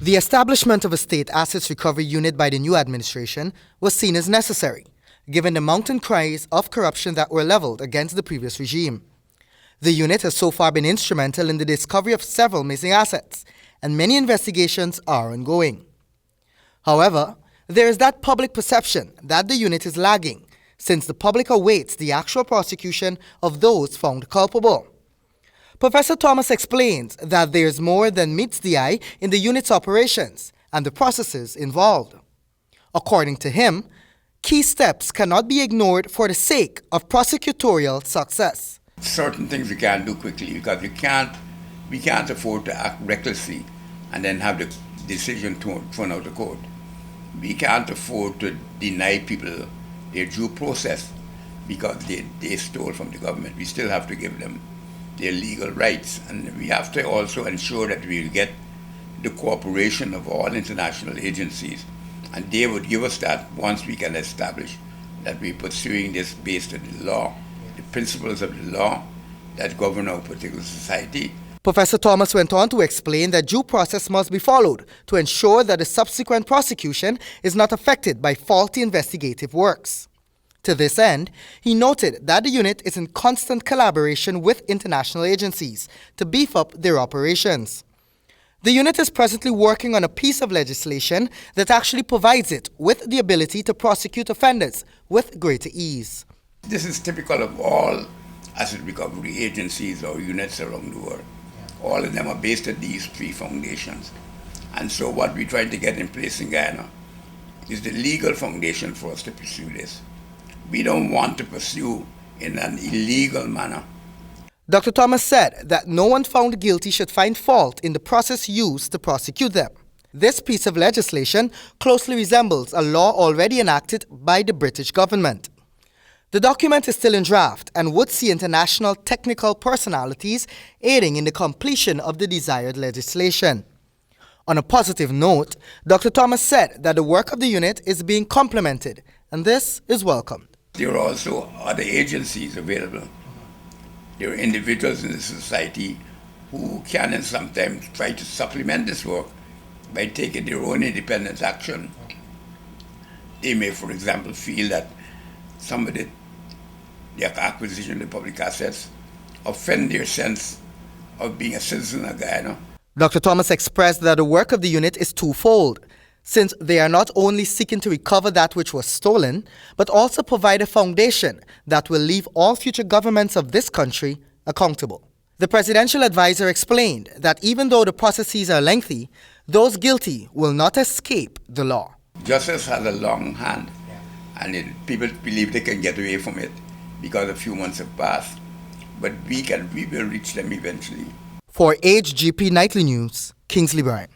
The establishment of a state assets recovery unit by the new administration was seen as necessary, given the mounting cries of corruption that were leveled against the previous regime. The unit has so far been instrumental in the discovery of several missing assets, and many investigations are ongoing. However, there is that public perception that the unit is lagging, since the public awaits the actual prosecution of those found culpable. Professor Thomas explains that there is more than meets the eye in the unit's operations and the processes involved. According to him, key steps cannot be ignored for the sake of prosecutorial success. Certain things we can't do quickly because we can't afford to act recklessly and then have the decision thrown out of court. We can't afford to deny people their due process because they stole from the government. We still have to give them their legal rights, and we have to also ensure that we will get the cooperation of all international agencies, and they would give us that once we can establish that we're pursuing this based on the law, the principles of the law that govern our particular society. Professor Thomas went on to explain that due process must be followed to ensure that the subsequent prosecution is not affected by faulty investigative works. To this end, he noted that the unit is in constant collaboration with international agencies to beef up their operations. The unit is presently working on a piece of legislation that actually provides it with the ability to prosecute offenders with greater ease. This is typical of all asset recovery agencies or units around the world. All of them are based on these three foundations. And so what we're trying to get in place in Guyana is the legal foundation for us to pursue this. We don't want to pursue in an illegal manner. Dr. Thomas said that no one found guilty should find fault in the process used to prosecute them. This piece of legislation closely resembles a law already enacted by the British government. The document is still in draft and would see international technical personalities aiding in the completion of the desired legislation. On a positive note, Dr. Thomas said that the work of the unit is being complemented, and this is welcomed. There are also other agencies available. There are individuals in the society who can and sometimes try to supplement this work by taking their own independent action. They may, for example, feel that some of the acquisition of public assets offend their sense of being a citizen of Guyana. Dr. Thomas expressed that the work of the unit is twofold, since they are not only seeking to recover that which was stolen, but also provide a foundation that will leave all future governments of this country accountable. The presidential advisor explained that even though the processes are lengthy, those guilty will not escape the law. Justice has a long hand, and people believe they can get away from it because a few months have passed, but we will reach them eventually. For HGP Nightly News, Kingsley Bryan.